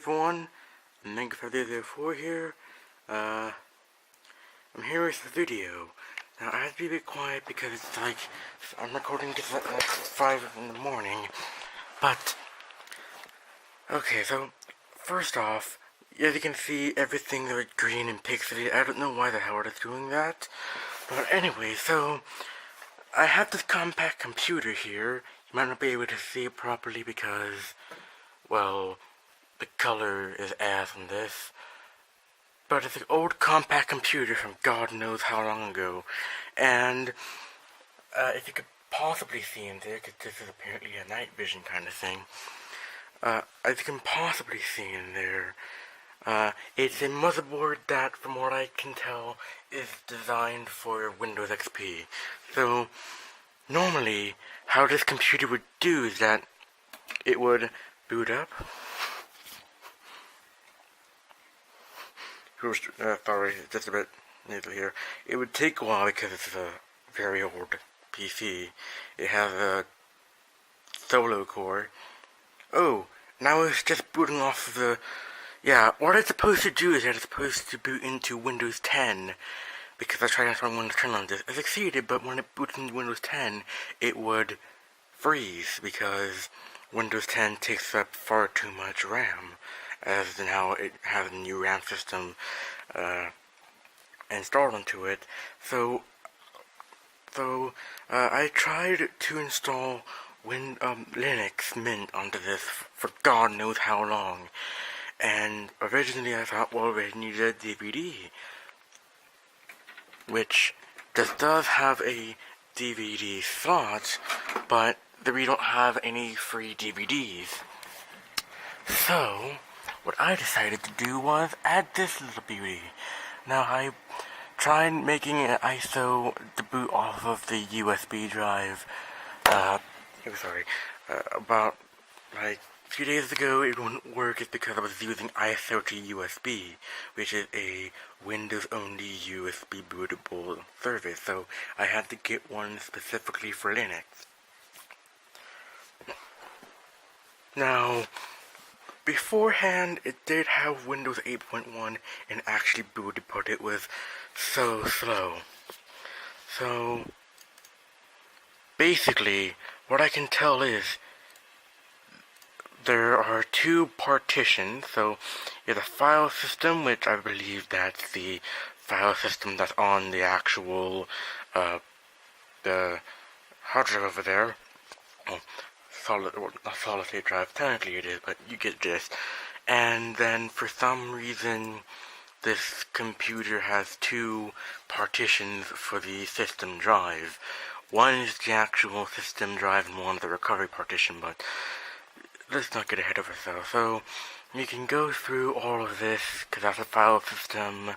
everyone, Mega5004 here. I'm here with the video. Now I have to be a bit quiet because it's like, I'm recording this at 5 in the morning. But, okay, so, first off, as you can see, everything is green and pixely. I don't know why the hell it is doing that. But anyway, so, I have this compact computer here. You might not be able to see it properly because, well, the color is ass on this. But it's an old compact computer from God knows how long ago. And, if you could possibly see in there, because this is apparently a night vision kind of thing. As you can possibly see in there, it's a motherboard that, from what I can tell, is designed for Windows XP. So, normally, how this computer would do is that it would boot up. Sorry, just a bit nasal here. It would take a while because it's a very old PC. It has a solo core. Oh, now it's just booting off of the... Yeah, what it's supposed to do is that it's supposed to boot into Windows 10. Because I tried to install Windows 10 on this. I succeeded, but when it boots into Windows 10, it would freeze. Because Windows 10 takes up far too much RAM. As in how it has a new RAM system installed into it. So I tried to install Linux Mint onto this for God knows how long. And originally I thought, well, it needed a DVD. Which this does have a DVD slot, but we don't have any free DVDs. So, what I decided to do was add this little beauty. Now, I tried making an ISO to boot off of the USB drive, about, like, a few days ago. It wouldn't work. It's because I was using ISO to USB, which is a Windows-only USB bootable service, so I had to get one specifically for Linux. Now, beforehand, it did have Windows 8.1 and actually booted, but it was so slow. So, basically, what I can tell is, there are two partitions. So, there's a file system, which I believe that's the file system that's on the actual, the hard drive over there. Not solid state drive, technically it is, but you get the gist. And then for some reason this computer has two partitions for the system drive. One is the actual system drive and one is the recovery partition, but let's not get ahead of ourselves. So you can go through all of this because that's a file system,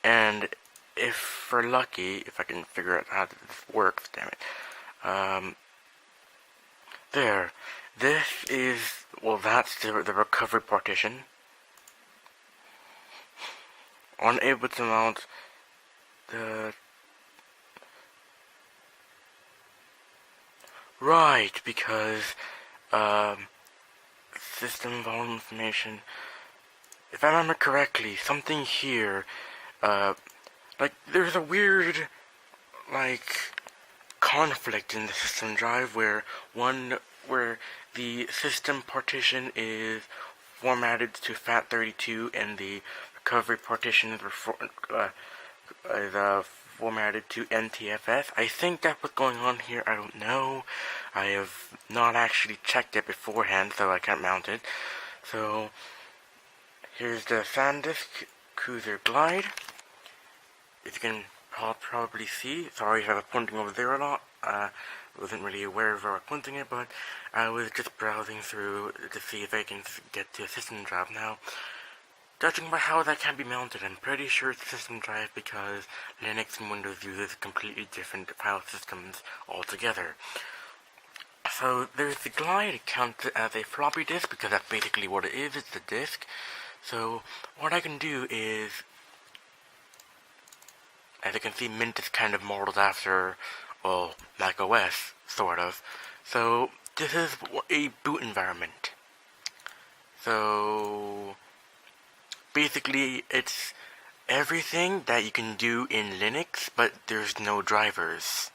and if we're lucky, if I can figure out how this works, damn it. There. This is, well, that's the recovery partition. Unable to mount the... Right, because, system volume information. If I remember correctly, something here, like, there's a weird, like, conflict in the system drive where the system partition is formatted to FAT32 and the recovery partition is formatted to NTFS. I think that's what's going on here. I don't know. I have not actually checked it beforehand, so I can't mount it. So here's the SanDisk Cruiser Glide. As you can probably see. Sorry if I was pointing over there a lot. I wasn't really aware of where I was pointing it, but I was just browsing through to see if I can get to a system drive. Now, judging by how that can be mounted, I'm pretty sure it's a system drive because Linux and Windows uses completely different file systems altogether. So there's the Glide. It counts as a floppy disk because that's basically what it is. It's a disk. So what I can do is, as you can see, Mint is kind of modeled after, well, Mac OS, sort of. So, this is a boot environment. So basically it's everything that you can do in Linux, but there's no drivers.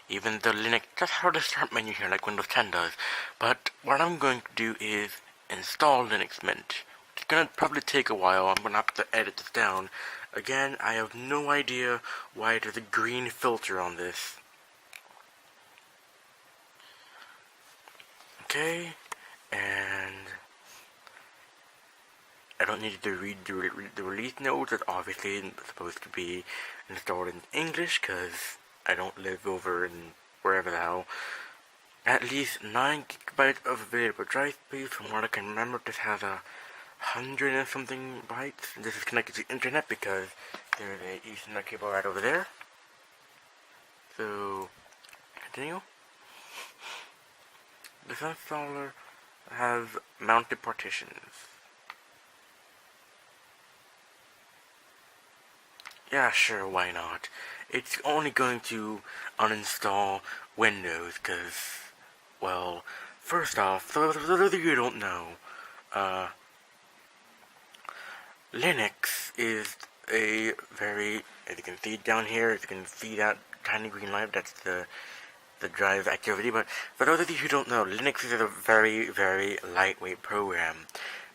Even though Linux does have the start menu here like Windows 10 does. But what I'm going to do is install Linux Mint. It's gonna probably take a while. I'm gonna have to edit this down. Again, I have no idea why there's a green filter on this. Okay, and I don't need to read the release notes. It's obviously supposed to be installed in English because I don't live over in wherever the hell. At least 9 gigabytes of available drive space. From what I can remember, this has 100 and something bytes. This is connected to the internet because there's a Ethernet cable right over there. So, continue. This installer has mounted partitions. Yeah, sure, why not? It's only going to uninstall Windows, because, well, first off, for those of you who don't know, Linux is a very, as you can see down here, as you can see that tiny green light, that's the drive activity. But for those of you who don't know, Linux is a very, very lightweight program.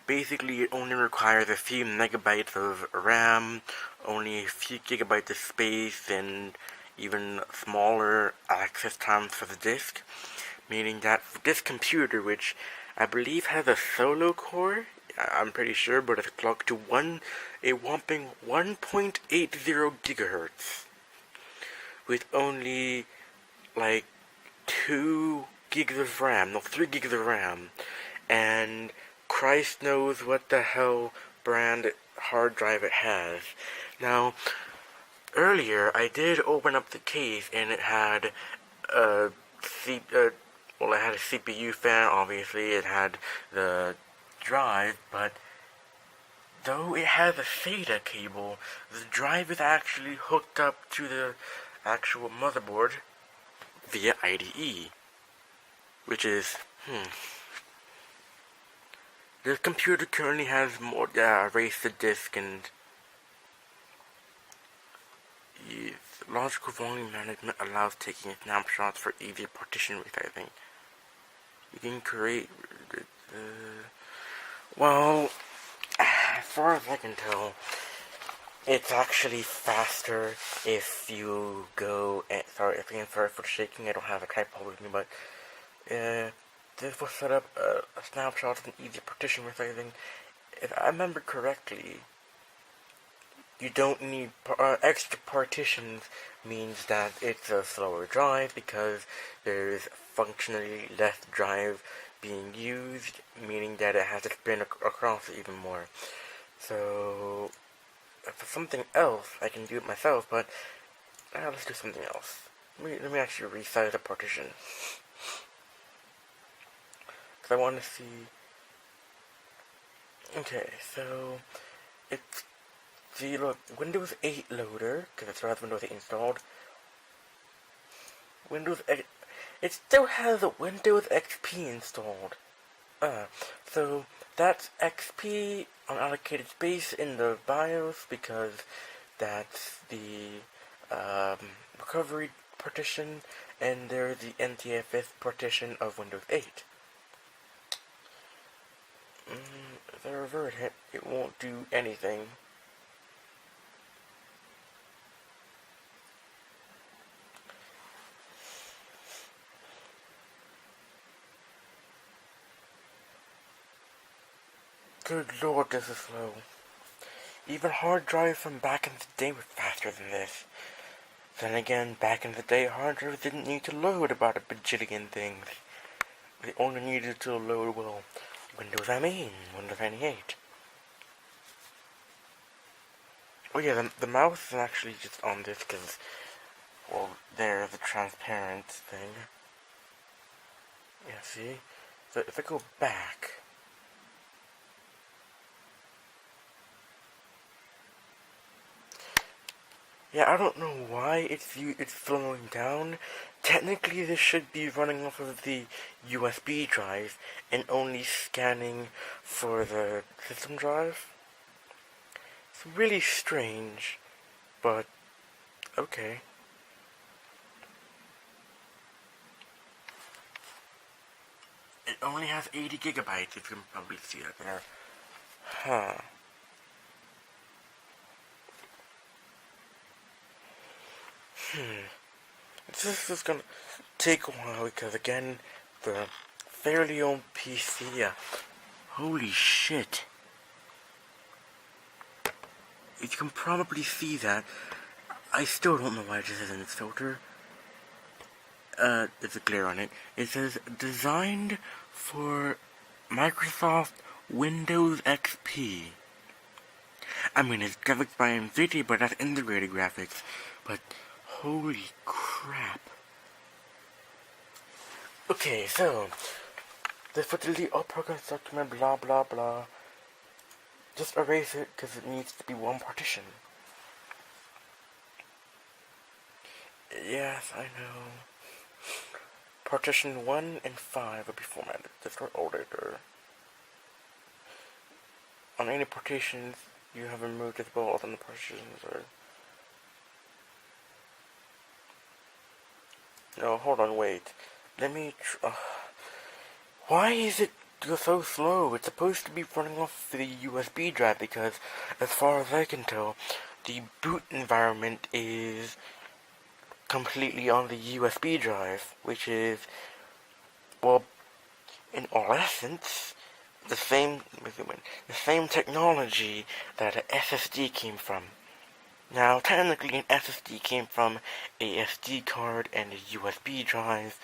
Basically, it only requires a few megabytes of RAM, only a few gigabytes of space, and even smaller access times for the disk. Meaning that for this computer, which I believe has a solo core, I'm pretty sure, but it's clocked to a whopping 1.80 gigahertz, with only like 2 gigs of RAM, no, 3 gigs of RAM, and Christ knows what the hell brand hard drive it has. Now, earlier I did open up the case and it had it had a CPU fan, obviously, it had the drive, but though it has a SATA cable, the drive is actually hooked up to the actual motherboard via IDE, which is, This computer currently has more, erased the disk and logical volume management allows taking snapshots for easier partition resizing. You can create, well, as far as I can tell, it's actually faster if you go, sorry for the shaking, I don't have a tripod with me, but, this will set up a snapshot of an easy partition resizing. If I remember correctly, you don't need extra partitions. Means that it's a slower drive because there's functionally less drive being used, meaning that it has to spin across it even more. So for something else, I can do it myself, but let's do something else. Let me actually resize the partition. I want to see. Okay, so it's look, Windows 8 loader, because it still has Windows 8 installed. It still has a Windows XP installed. So that's XP on allocated space in the BIOS because that's the recovery partition, and there's the NTFS partition of Windows 8. If I revert it, it won't do anything. Good lord, this is slow. Even hard drives from back in the day were faster than this. Then again, back in the day, hard drives didn't need to load about a bajillion things. They only needed to load, well, Windows ME, Windows 98. Oh yeah, the mouse is actually just on this because, well, there's the transparent thing. Yeah, see? So if I go back, Yeah, I don't know why it's slowing down. Technically, this should be running off of the USB drive and only scanning for the system drive. It's really strange, but okay. It only has 80 gigabytes, if you can probably see that there. Huh. This is gonna take a while because, again, the fairly old PC, holy shit. You can probably see that. I still don't know why it just isn't its filter. There's a glare on it. It says, designed for Microsoft Windows XP. I mean, it's graphics by NVIDIA, but that's integrated graphics. But, holy crap. Okay, so, the for delete all programs document, blah blah blah. Just erase it, because it needs to be one partition. Yes, I know. Partition 1 and 5 will be formatted. Different order. On any partitions you have removed as well as on the partitions or... No, hold on, wait. Let me why is it so slow? It's supposed to be running off the USB drive because, as far as I can tell, the boot environment is completely on the USB drive, which is, well, in all essence, the same technology that an SSD came from. Now, technically, an SSD came from a SD card and a USB drive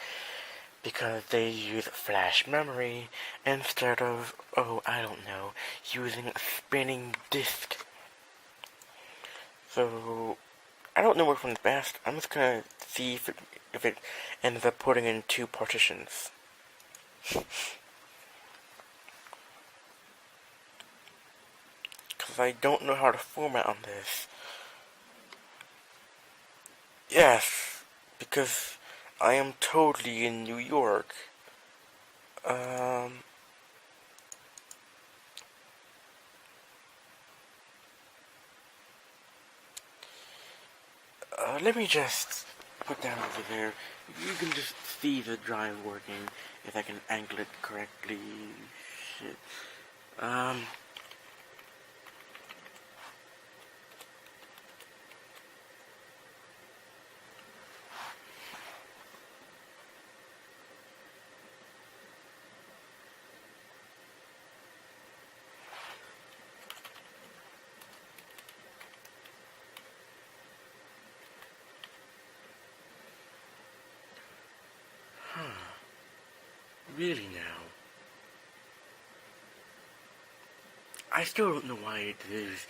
because they use flash memory instead of, oh, I don't know, using a spinning disk. So, I don't know which one's best. I'm just gonna see if it ends up putting in two partitions. Because I don't know how to format on this. Yes, because I am totally in New York. Let me just put that over there. You can just see the drive working, if I can angle it correctly. Shit. Really now? I still don't know why it is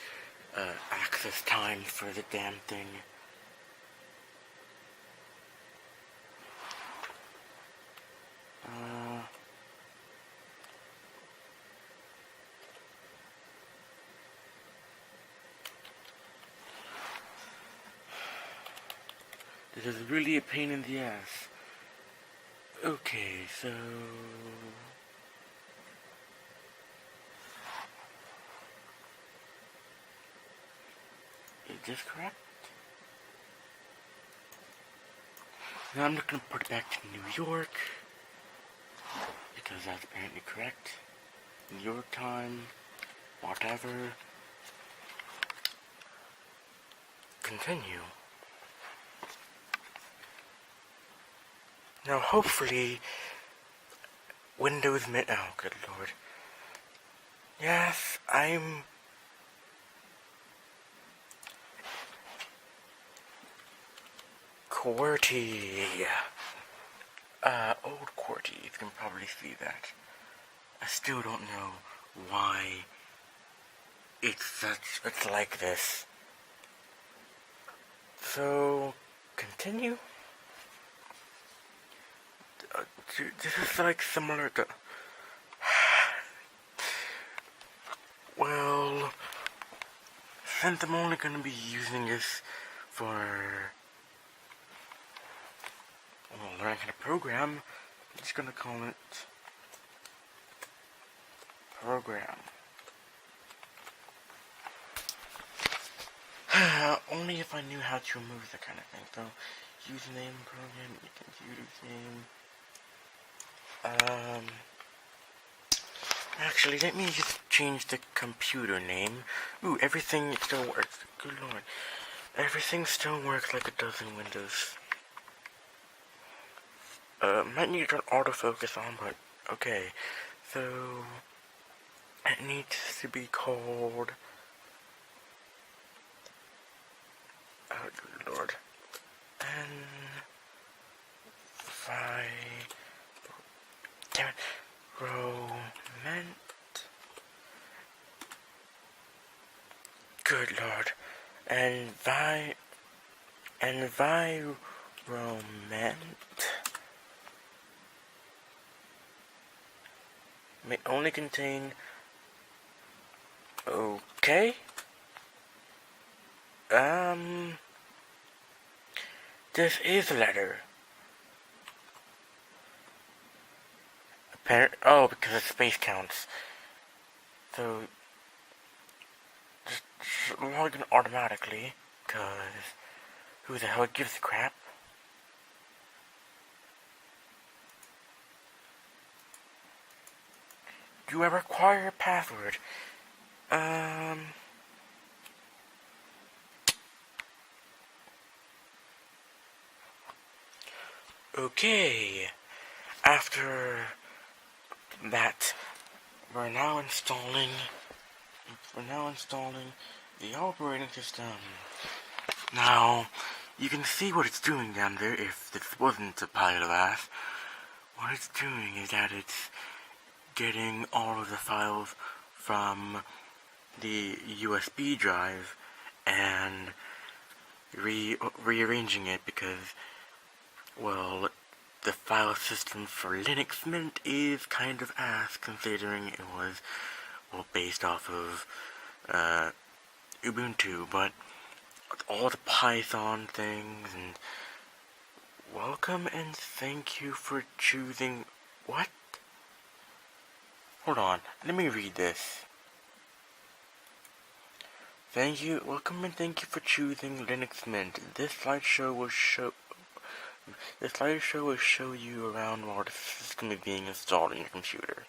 access time for the damn thing. This is really a pain in the ass. Okay, so... Is this correct? Now I'm not gonna put it back to New York, because that's apparently correct. New York time, whatever. Continue. Now hopefully, Windows oh good lord. Yes, I'm... QWERTY. Old QWERTY, you can probably see that. I still don't know why it's like this. So, continue. This is like similar to... Well, since I'm only going to be using this for learning how to program. I'm just gonna call it program. Only if I knew how to remove that kind of thing. So, username, program, computer name. Actually, let me just change the computer name. Ooh, everything still works. Good lord. Everything still works like it does in Windows. Might need to turn autofocus on, but okay. So, it needs to be called... Oh, good lord. Damn it. Good lord. Environment may only contain... Okay. This is a letter. Oh, because the space counts. So, just log in automatically, because who the hell gives a crap? Do I require a password? Okay. After that, we're now installing the operating system. Now, you can see what it's doing down there if this wasn't a pile of ass. What it's doing is that it's getting all of the files from the USB drive and rearranging it because, well, the file system for Linux Mint is kind of ass, considering it was, well, based off of Ubuntu, but all the Python things, and welcome and thank you for choosing... What? Hold on, let me read this. Welcome and thank you for choosing Linux Mint. This slideshow will show you around while the system is being installed in your computer.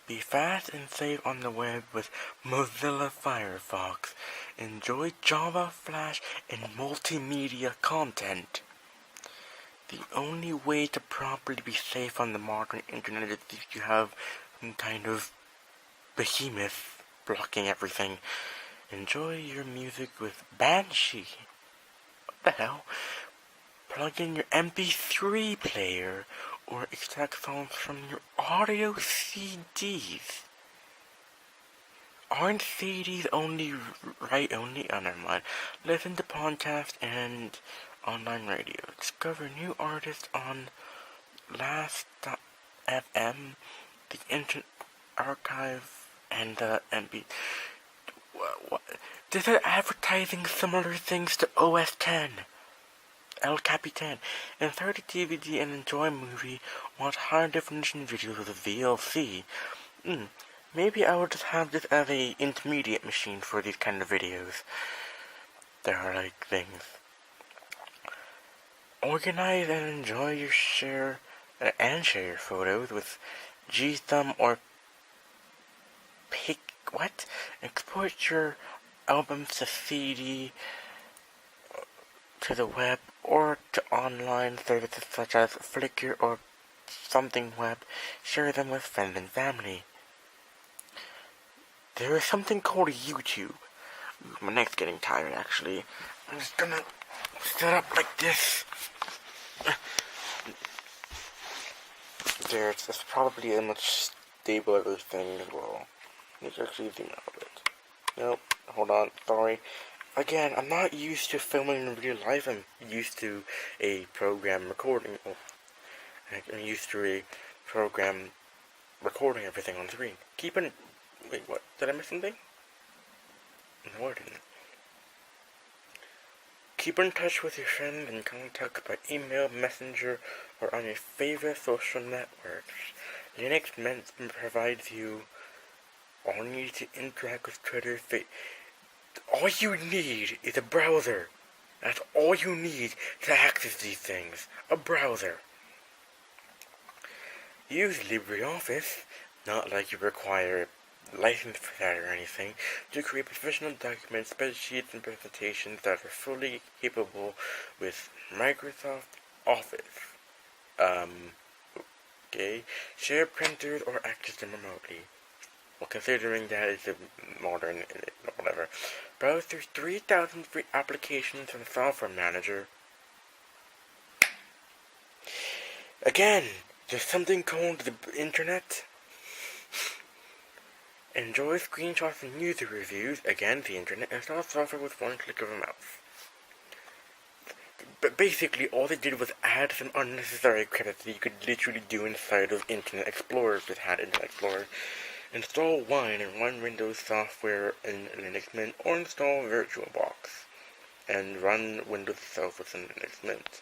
Be fast and safe on the web with Mozilla Firefox. Enjoy Java, Flash, and multimedia content. The only way to properly be safe on the modern internet is if you have some kind of behemoth blocking everything. Enjoy your music with Banshee. What the hell? Plug in your MP3 player or extract songs from your audio CDs. Aren't CDs only oh, never mind. Listen to podcasts and online radio. Discover new artists on Last.fm, the Internet Archive, and the MP... What? This is advertising similar things to OS X. El Capitan. Insert a DVD and enjoy a movie. Want higher definition videos with a VLC. Maybe I will just have this as a intermediate machine for these kind of videos. There are like things. Organize and enjoy your share your photos with Gthumb or what? Export your albums to CD, to the web, or to online services such as Flickr or something web. Share them with friends and family. There is something called YouTube. My neck's getting tired, actually. I'm just gonna set up like this. It's probably a much stabler thing as well. Let's actually zoom out a bit. Nope, hold on, sorry. Again, I'm not used to filming in real life. I'm used to a program recording. I'm used to a program recording everything on screen. Wait, what? Did I miss something? No, I didn't. Keep in touch with your friends and contact by email, messenger, or on your favorite social networks. Linux Mint provides you all you need to interact with Twitter. All you need is a browser. That's all you need to access these things. A browser. Use LibreOffice, not like you require a license for that or anything, to create professional documents, spreadsheets, and presentations that are fully capable with Microsoft Office. Okay, share printers or access them remotely. Well, considering that it's a modern, whatever. Browse through 3,000 free applications from the Software Manager. Again, there's something called the internet. Enjoy screenshots and user reviews. Again, the internet. Install software with one click of a mouse. But basically, all they did was add some unnecessary credits that you could literally do inside of Internet Explorer if it had Internet Explorer. Install Wine and run Windows software in Linux Mint, or install VirtualBox and run Windows itself within Linux Mint.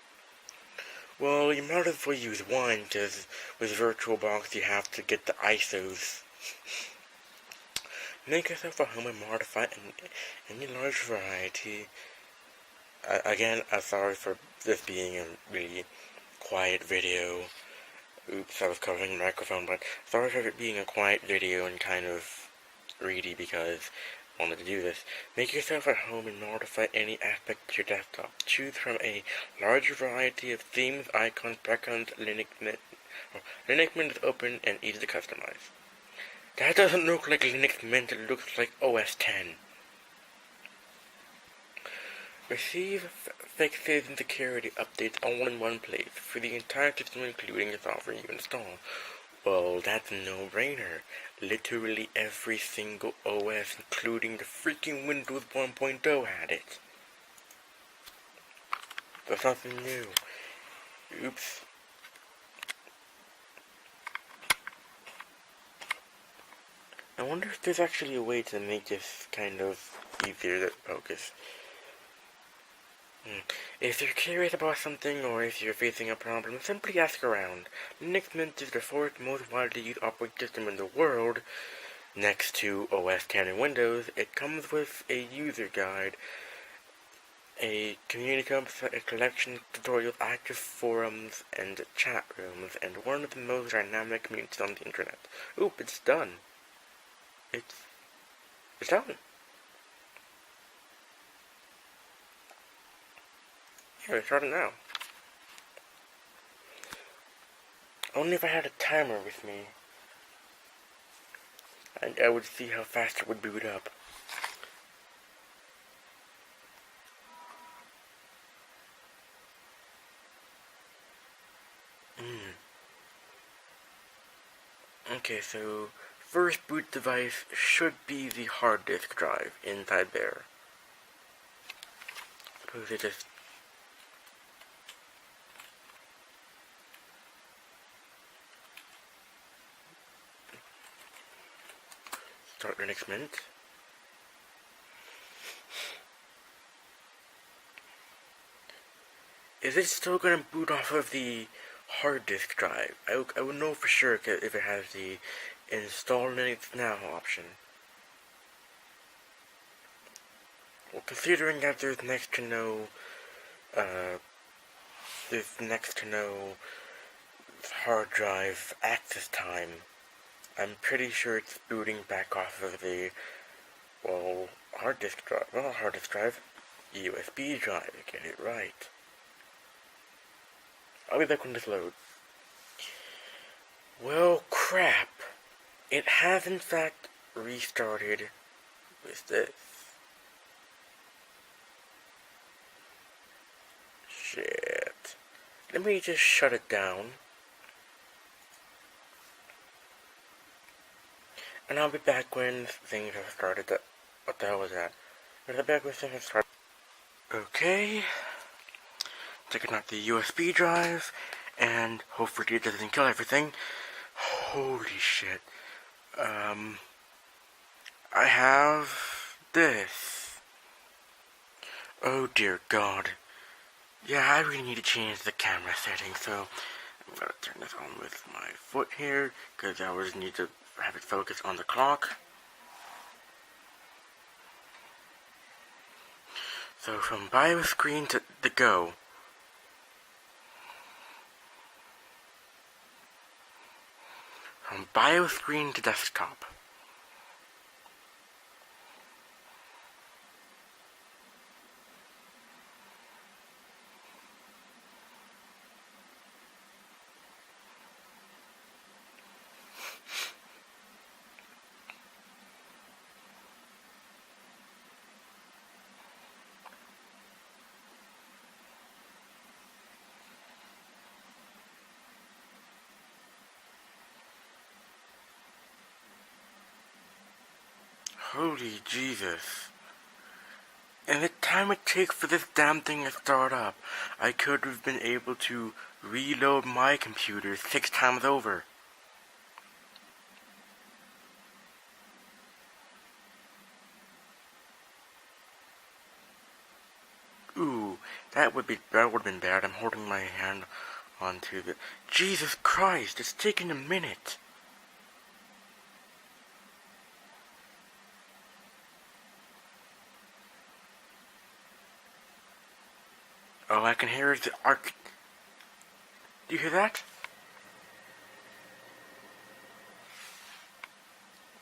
Well, you might as well use Wine, because with VirtualBox you have to get the ISOs. Make yourself a home and modify any large variety. Again, I'm sorry for this being a really quiet video. Oops, I was covering the microphone, but sorry for it being a quiet video and kind of reedy because I wanted to do this. Make yourself at home and modify any aspect of your desktop. Choose from a large variety of themes, icons, backgrounds. Linux Mint is open and easy to customize. That doesn't look like Linux Mint, it looks like OS X. Receive fixes and security updates all in one place for the entire system, including the software you install. Well, that's a no-brainer. Literally every single OS, including the freaking Windows 1.0, had it. That's nothing new. Oops. I wonder if there's actually a way to make this kind of easier to focus. If you're curious about something, or if you're facing a problem, simply ask around. Linux Mint is the fourth most widely used operating system in the world, next to OS X and Windows. It comes with a user guide, a community website, a collection of tutorials, active forums, and chat rooms, and one of the most dynamic communities on the internet. Oop, it's done. It's done. Here, start it now. Only if I had a timer with me, I would see how fast it would boot up. Okay, so first boot device should be the hard disk drive inside there. Suppose it just start Linux Mint. Is it still gonna boot off of the hard disk drive? I would know for sure if it has the install Linux now option. Well, considering that there's next to no hard drive access time, I'm pretty sure it's booting back off of the, well, hard disk drive, USB drive, get it right. I'll be back when this loads. Well, crap. It has in fact restarted with this. Shit. Let me just shut it down. And I'll be back when things have started. What the hell was that? I'll be back when things have started. Okay. Taking out the USB drive, and hopefully it doesn't kill everything. Holy shit. I have this. Oh dear God. Yeah, I really need to change the camera settings, so I'm gonna turn this on with my foot here, because I always need to have it focus on the clock. So from bio screen to the go. From bio screen to desktop. Holy Jesus. And the time it takes for this damn thing to start up, I could have been able to reload my computer 6 times over. Ooh, that would have been bad. I'm holding my hand onto the... Jesus Christ, it's taking a minute. Oh, I can hear the arc... Do you hear that?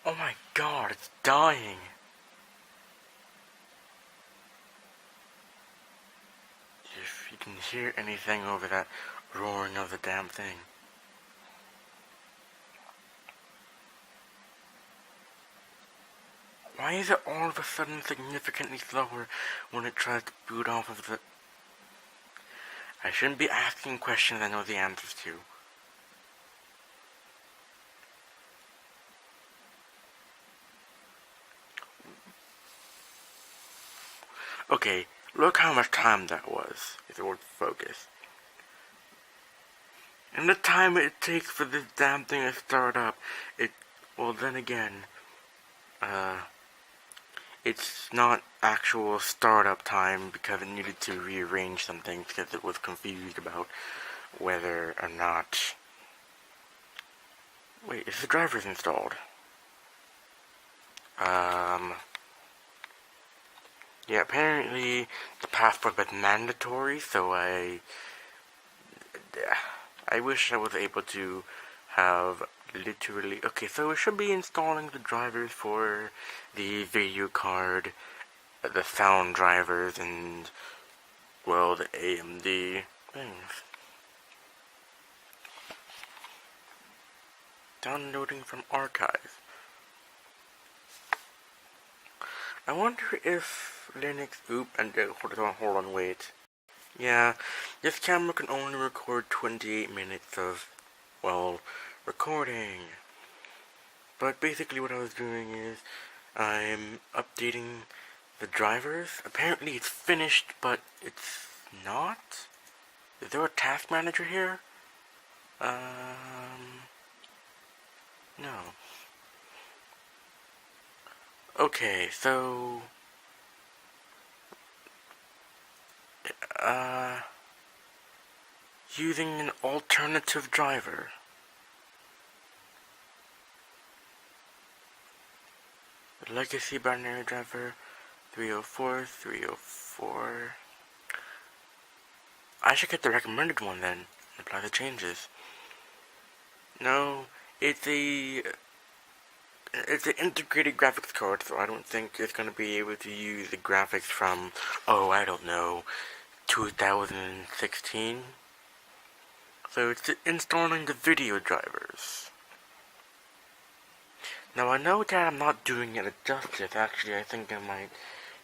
Oh my God, it's dying. If you can hear anything over that roaring of the damn thing. Why is it all of a sudden significantly slower when it tries to boot off of the... I shouldn't be asking questions I know the answers to. Okay, look how much time that was, if it would focus. And the time it takes for this damn thing to start up, well then again, it's not actual startup time because it needed to rearrange some things because it was confused about whether or not... Wait, is the drivers installed? Yeah, apparently the password was mandatory, so I wish I was able to have literally... Okay, so we should be installing the drivers for the video card, the sound drivers, and, well, the AMD things. Downloading from archive. I wonder if Linux... hold on, wait. Yeah, this camera can only record 28 minutes of, well, recording. But basically what I was doing is, I'm updating the drivers. Apparently it's finished, but it's not? Is there a task manager here? No. Okay, so... using an alternative driver. The legacy binary driver 304, 304. I should get the recommended one then, and apply the changes. No, it's an integrated graphics card, so I don't think it's going to be able to use the graphics from, oh, I don't know, 2016. So it's installing the video drivers. Now I know that I'm not doing it justice. Actually, I think I might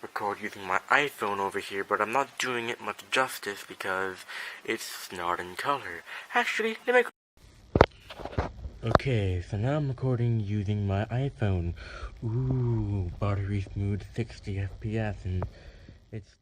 record using my iPhone over here, but I'm not doing it much justice because it's not in color. Actually, let me... Okay, so now I'm recording using my iPhone. Ooh, buttery smooth 60 FPS, and it's